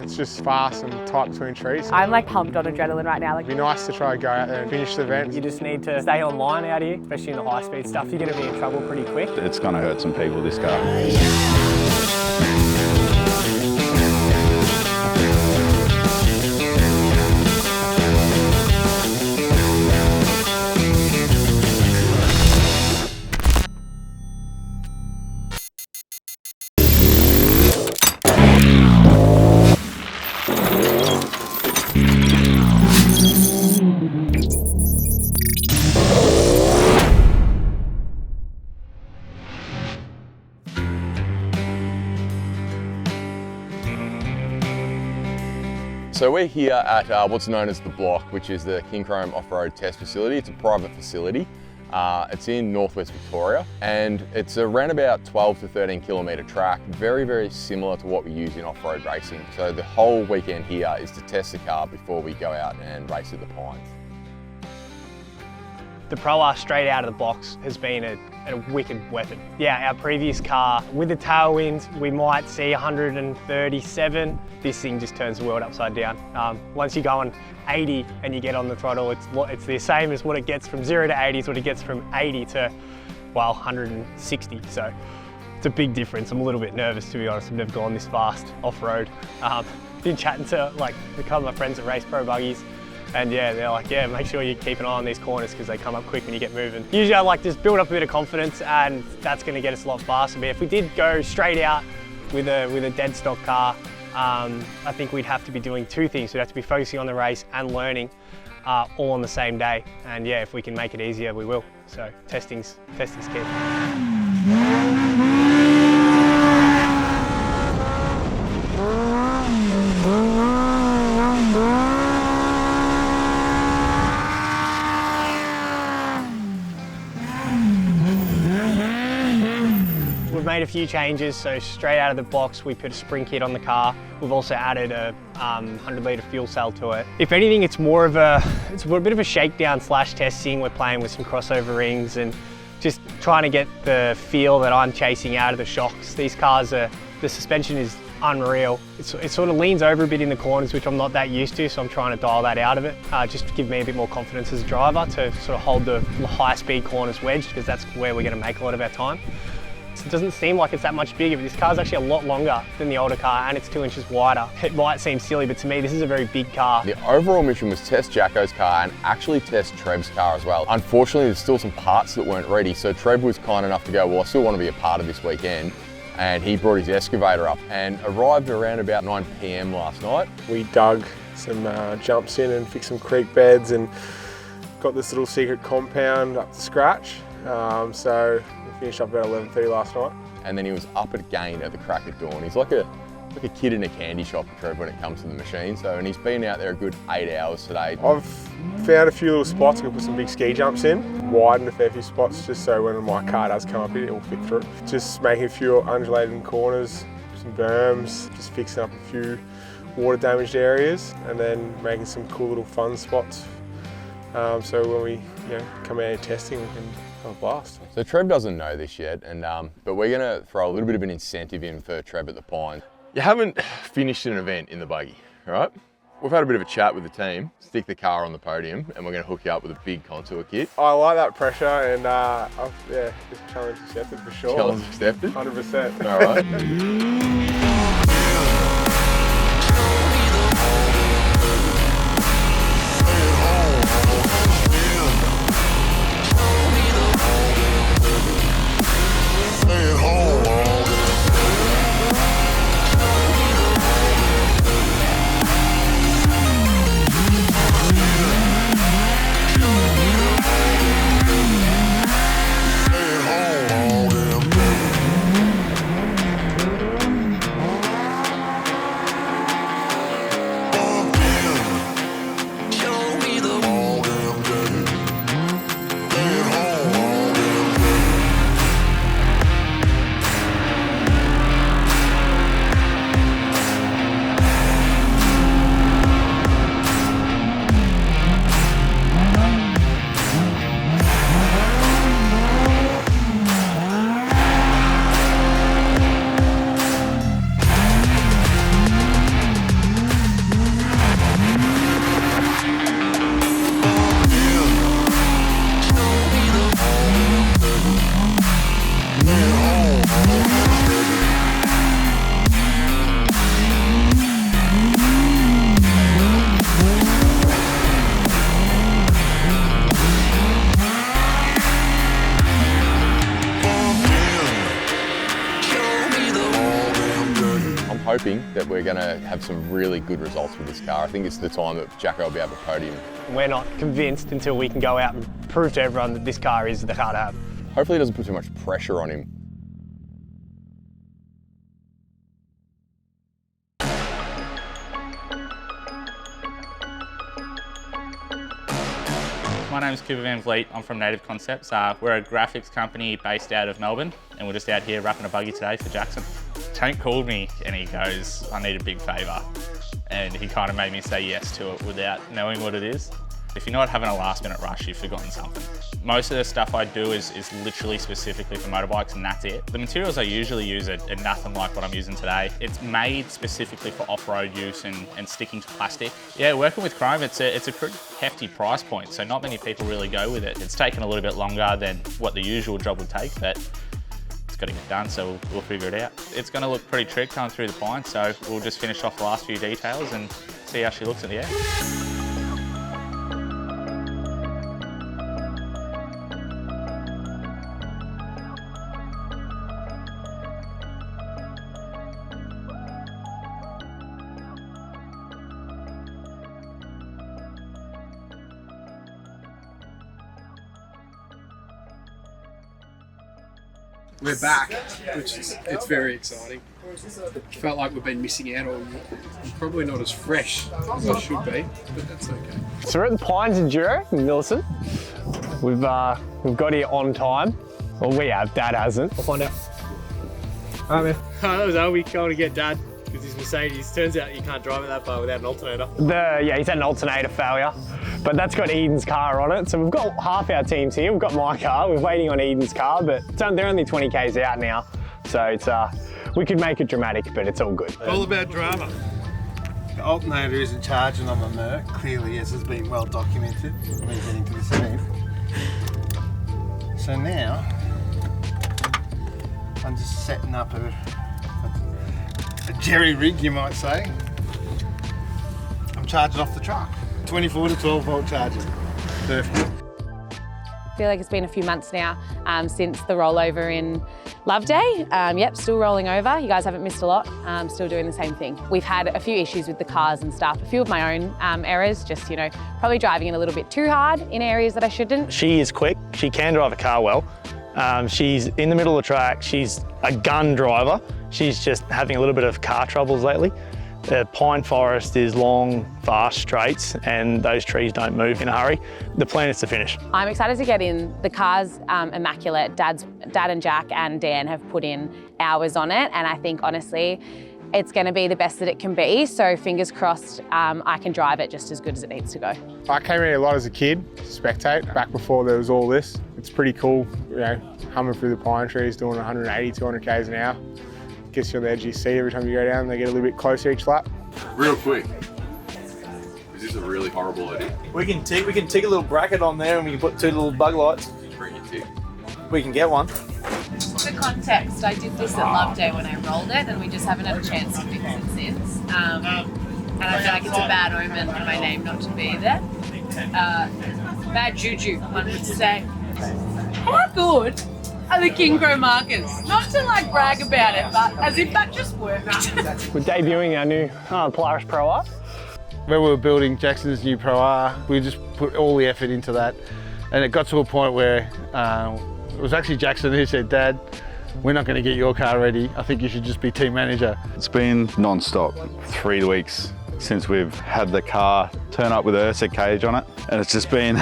It's just fast and tight between trees. I'm like pumped on adrenaline right now. It'd be nice to try and go out there and finish the event. You just need to stay online out here, especially in the high speed stuff. You're going to be in trouble pretty quick. It's going to hurt some people, this car. So we're here at what's known as the Block, which is the KINCROME off-road test facility. It's a private facility. It's in northwest Victoria, and it's around about 12 to 13 kilometre track, very, very similar to what we use in off-road racing. So the whole weekend here is to test the car before we go out and race at the Pines. The Prologue straight out of the box has been a wicked weapon. Yeah, our previous car, with the tailwinds, we might see 137. This thing just turns the world upside down. Once you go on 80 and you get on the throttle, it's the same as what it gets from 0 to 80 is what it gets from 80 to, well, 160. So it's a big difference. I'm a little bit nervous, to be honest. I've never gone this fast off-road. Been chatting to like a couple of my friends that race pro buggies. And yeah, they're like, yeah, make sure you keep an eye on these corners because they come up quick when you get moving. Usually I like to just build up a bit of confidence, and that's going to get us a lot faster. But if we did go straight out with a dead stock car, I think we'd have to be doing two things. We'd have to be focusing on the race and learning all on the same day. And yeah, if we can make it easier, we will. So testing's key. We've made a few changes, so straight out of the box we put a spring kit on the car. We've also added a 100 litre fuel cell to it. If anything, it's a bit of a shakedown / testing. We're playing with some crossover rings and just trying to get the feel that I'm chasing out of the shocks. These cars, the suspension is unreal. It sort of leans over a bit in the corners, which I'm not that used to, so I'm trying to dial that out of it, just to give me a bit more confidence as a driver to sort of hold the high speed corners wedged, because that's where we're going to make a lot of our time. It doesn't seem like it's that much bigger, but this car's actually a lot longer than the older car, and it's 2 inches wider. It might seem silly, but to me this is a very big car. The overall mission was test Jacko's car and actually test Trev's car as well. Unfortunately, there's still some parts that weren't ready, so Trev was kind enough to go, well, I still want to be a part of this weekend, and he brought his excavator up and arrived around about 9 PM last night. We dug some jumps in and fixed some creek beds and got this little secret compound up to scratch. So we finished up about 11:30 last night. And then he was up again at the crack of dawn. He's like a kid in a candy shop, Trev, when it comes to the machine. So, and he's been out there a good 8 hours today. I've found a few little spots. I'm gonna put some big ski jumps in, widened a fair few spots just so when my car does come up, it'll fit through. Just making a few undulating corners, some berms, just fixing up a few water damaged areas, and then making some cool little fun spots. So when we come out here testing, we can have a blast. So Trev doesn't know this yet, but we're gonna throw a little bit of an incentive in for Trev at the Pines. You haven't finished an event in the buggy, right? We've had a bit of a chat with the team, stick the car on the podium, and we're gonna hook you up with a big contour kit. I like that pressure, and this challenge accepted for sure. Challenge accepted? 100%. All right. hoping that we're going to have some really good results with this car. I think it's the time that Jacko will be able to podium. We're not convinced until we can go out and prove to everyone that this car is the car to have. Hopefully it doesn't put too much pressure on him. My name is Cooper Van Vliet. I'm from Native Concepts. We're a graphics company based out of Melbourne, and we're just out here wrapping a buggy today for Jackson. Tank called me and he goes, I need a big favour. And he kind of made me say yes to it without knowing what it is. If you're not having a last minute rush, you've forgotten something. Most of the stuff I do is literally specifically for motorbikes, and that's it. The materials I usually use are nothing like what I'm using today. It's made specifically for off-road use and sticking to plastic. Yeah, working with chrome, it's a pretty hefty price point, so not many people really go with it. It's taken a little bit longer than what the usual job would take, but it's got to get done, so we'll figure it out. It's going to look pretty trick coming through the Pines, so we'll just finish off the last few details and see how she looks in the air. We're back, which is, it's very exciting. Felt like we've been missing out all year. I'm probably not as fresh as I should be, but that's okay. So we're at the Pines Enduro in Millicent. We've got here on time. Well, we have, Dad hasn't. We'll find out. All right, man. That was Albie going to get Dad with his Mercedes. Turns out you can't drive it that far without an alternator. Yeah, he's had an alternator failure, but that's got Eden's car on it. So we've got half our teams here. We've got my car. We're waiting on Eden's car, but they're only 20 k's out now. So it's we could make it dramatic, but it's all good. All about drama. The alternator isn't charging on the Merc, clearly, as has been well documented when getting to this event. So now, I'm just setting up a jerry rig, you might say. I'm charging off the truck. 24 to 12 volt charging. Perfect. I feel like it's been a few months now since the rollover in Loveday. Yep, still rolling over. You guys haven't missed a lot. Still doing the same thing. We've had a few issues with the cars and stuff. A few of my own errors, just, you know, probably driving it a little bit too hard in areas that I shouldn't. She is quick. She can drive a car well. She's in the middle of the track. She's a gun driver. She's just having a little bit of car troubles lately. The pine forest is long, fast straights, and those trees don't move in a hurry. The plan is to finish. I'm excited to get in. The car's immaculate. Dad and Jack and Dan have put in hours on it, and I think honestly, it's going to be the best that it can be. So fingers crossed, I can drive it just as good as it needs to go. I came in a lot as a kid, spectate, back before there was all this. It's pretty cool, you know, humming through the pine trees, doing 180, 200 k's an hour. Gets you on the edge of your seat every time you go down. They get a little bit closer each lap. Real quick, is this a really horrible idea? We can tick a little bracket on there and we can put two little bug lights. Bring your tick. We can get one. For context, I did this at Loveday when I rolled it, and we just haven't had a chance to fix it since. And I feel like it's a bad omen for my name not to be there. Bad juju, one would say. How good are the KINCROME markers? Not to like brag about it, but as if that just worked. We're debuting our new Polaris Pro R. When we were building Jackson's new Pro R, we just put all the effort into that. And it got to a point where it was actually Jackson who said, Dad, we're not going to get your car ready. I think you should just be team manager. It's been non-stop, 3 weeks since we've had the car turn up with a Ursa cage on it. And it's just been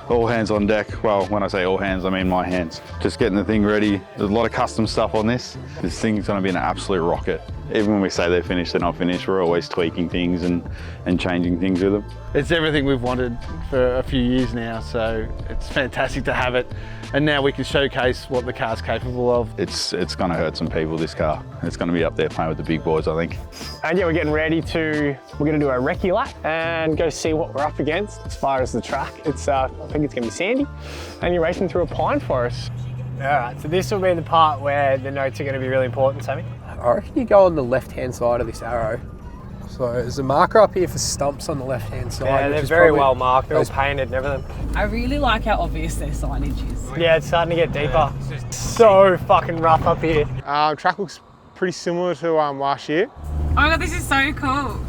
all hands on deck. Well, when I say all hands, I mean my hands. Just getting the thing ready. There's a lot of custom stuff on this. This thing's going to be an absolute rocket. Even when we say they're finished, they're not finished. We're always tweaking things and changing things with them. It's everything we've wanted for a few years now, so it's fantastic to have it. And now we can showcase what the car's capable of. It's going to hurt some people, this car. It's going to be up there playing with the big boys, I think. And yeah, we're getting ready we're going to do a recce lap and go see what we're up against as far as the track. I think it's going to be sandy, and you're racing through a pine forest. All right, so this will be the part where the notes are going to be really important, Sammy. I reckon you go on the left-hand side of this arrow. So there's a marker up here for stumps on the left-hand side. Yeah, they're very well marked, they're all painted and everything. I really like how obvious their signage is. Yeah, it's starting to get deeper. So fucking rough up here. Track looks pretty similar to last year. my god, this is so cool.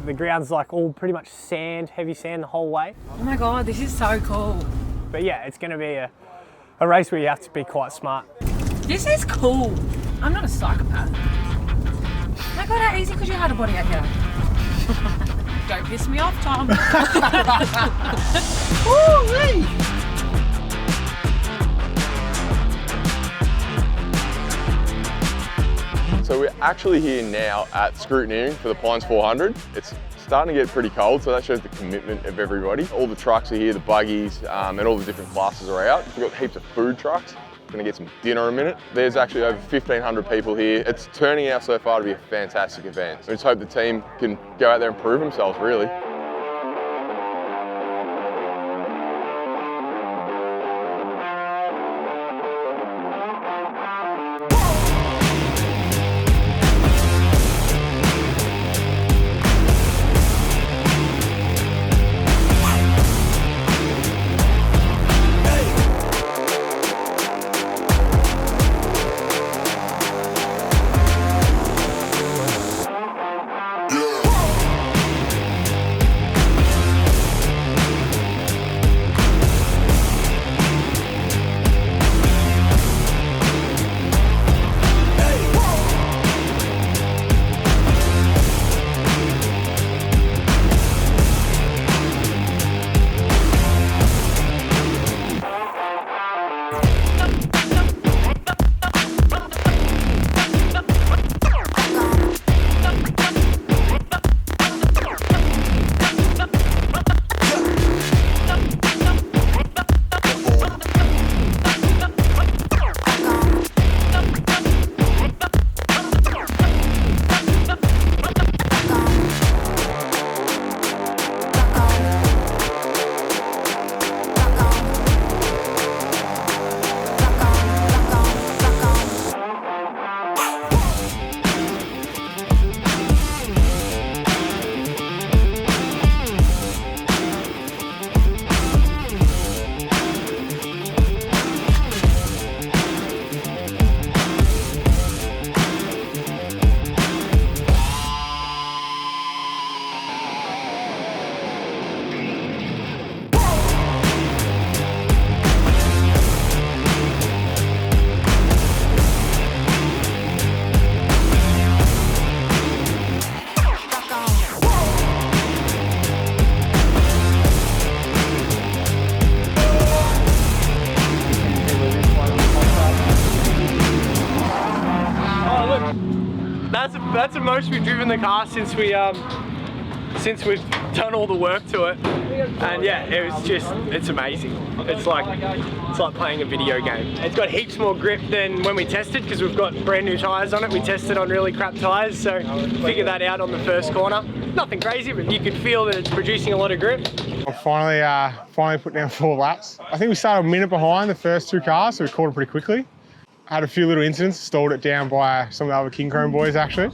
The ground's like all pretty much sand, heavy sand the whole way. Oh my god, this is so cool. But yeah, it's going to be a race where you have to be quite smart. This is cool. I'm not a psychopath. Oh my god, how easy could you have a body out here? Don't piss me off, Tom. Woo-wee! So we're actually here now at scrutineering for the Pines 400. It's starting to get pretty cold, so that shows the commitment of everybody. All the trucks are here, the buggies, and all the different classes are out. We've got heaps of food trucks. We're gonna get some dinner in a minute. There's actually over 1,500 people here. It's turning out so far to be a fantastic event. We just hope the team can go out there and prove themselves, really. That's the most we've driven the car since we've done all the work to it. And yeah, it's amazing. It's like playing a video game. It's got heaps more grip than when we tested because we've got brand new tyres on it. We tested on really crap tyres, so figured that out on the first corner. Nothing crazy, but you can feel that it's producing a lot of grip. I'm finally put down 4 laps. I think we started a minute behind the first 2 cars, so we caught it pretty quickly. Had a few little incidents, stalled it down by some of the other KINCROME boys actually.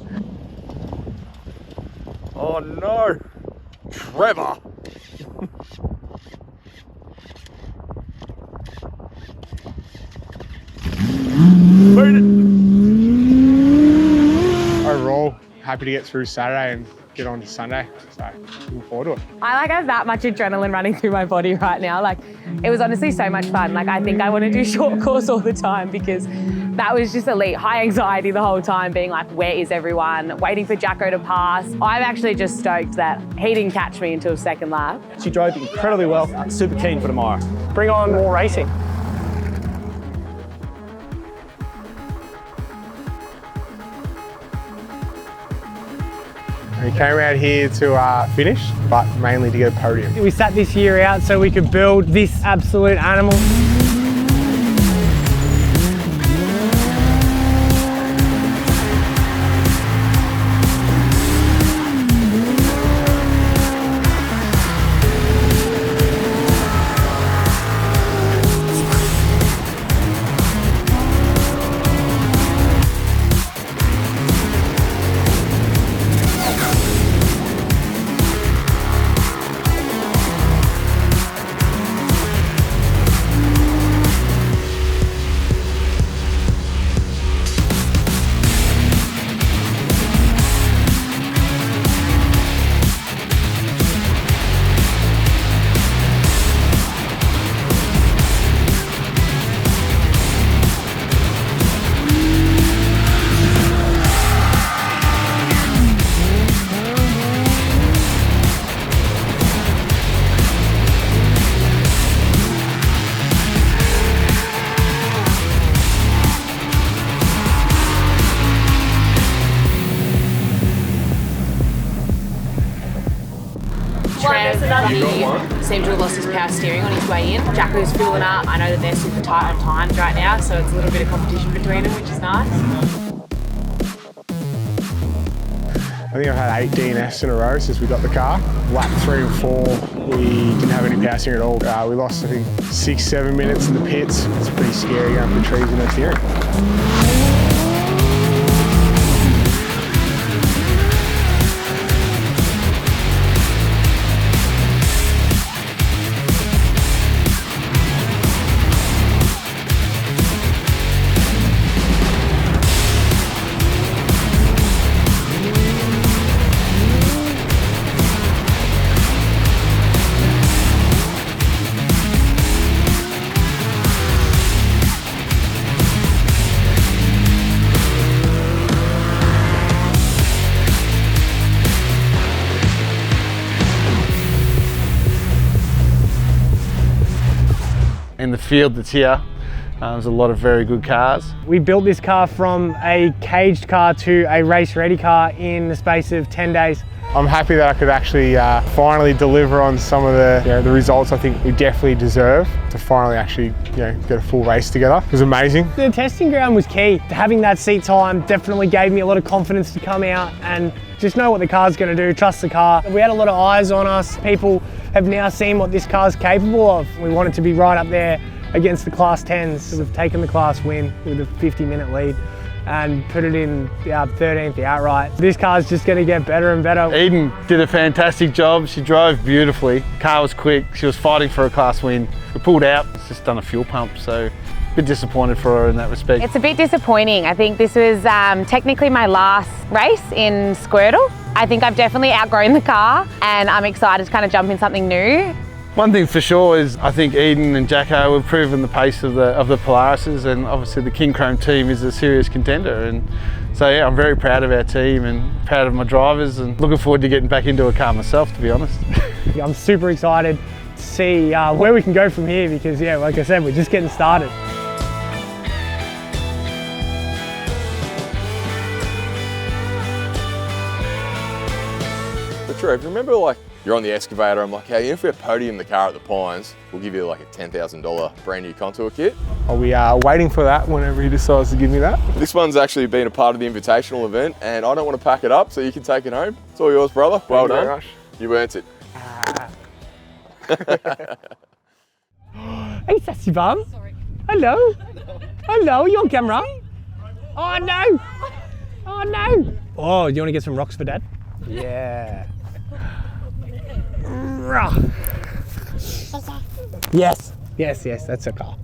Oh no, Trevor. Overall, happy to get through Saturday and get on to Sunday, so looking forward to it. I have that much adrenaline running through my body right now. It was honestly so much fun. I think I want to do short course all the time because that was just elite. High anxiety the whole time, being like, where is everyone? Waiting for Jacko to pass. I'm actually just stoked that he didn't catch me until second lap. She drove incredibly well, super keen for tomorrow. Bring on more racing. We came out here to finish, but mainly to get a podium. We sat this year out so we could build this absolute animal. Trev, he seemed to have lost his power steering on his way in. Jacko's fueling up. I know that they're super tight on times right now, so it's a little bit of competition between them, which is nice. I think I've had 8 DNFs in a row since we got the car. Lap 3 and 4, we didn't have any power steering at all. We lost, I think, 6-7 minutes in the pits. It's pretty scary going up the trees with no steering. In the field that's here, there's a lot of very good cars. We built this car from a caged car to a race-ready car in the space of 10 days. I'm happy that I could actually finally deliver on some of the results I think we definitely deserve to finally actually get a full race together. It was amazing. The testing ground was key. Having that seat time definitely gave me a lot of confidence to come out and just know what the car's going to do, trust the car. We had a lot of eyes on us. People have now seen what this car's capable of. We wanted to be right up there against the Class 10s. So we've taken the class win with a 50-minute lead and put it in 13th outright. This car's just going to get better and better. Eden did a fantastic job. She drove beautifully. The car was quick. She was fighting for a class win. We pulled out. It's just done a fuel pump, so a bit disappointed for her in that respect. It's a bit disappointing. I think this was technically my last race in Squirtle. I think I've definitely outgrown the car and I'm excited to kind of jump in something new. One thing for sure is I think Eden and Jacko have proven the pace of the Polarises, and obviously the KINCROME team is a serious contender. And so yeah, I'm very proud of our team and proud of my drivers and looking forward to getting back into a car myself, to be honest. I'm super excited to see where we can go from here because yeah, like I said, we're just getting started. But Trev, remember like you're on the excavator, I'm like, hey, if we podium the car at the Pines, we'll give you like a $10,000 brand new contour kit. I'll be waiting for that whenever he decides to give me that. This one's actually been a part of the invitational event and I don't want to pack it up so you can take it home. It's all yours, brother. Well done. Very much. You earned it. Hey, sassy bum. Hello. Hello, you on camera? Oh no. Oh no. Oh, you want to get some rocks for Dad? Yeah. Yes. Yes, that's a car.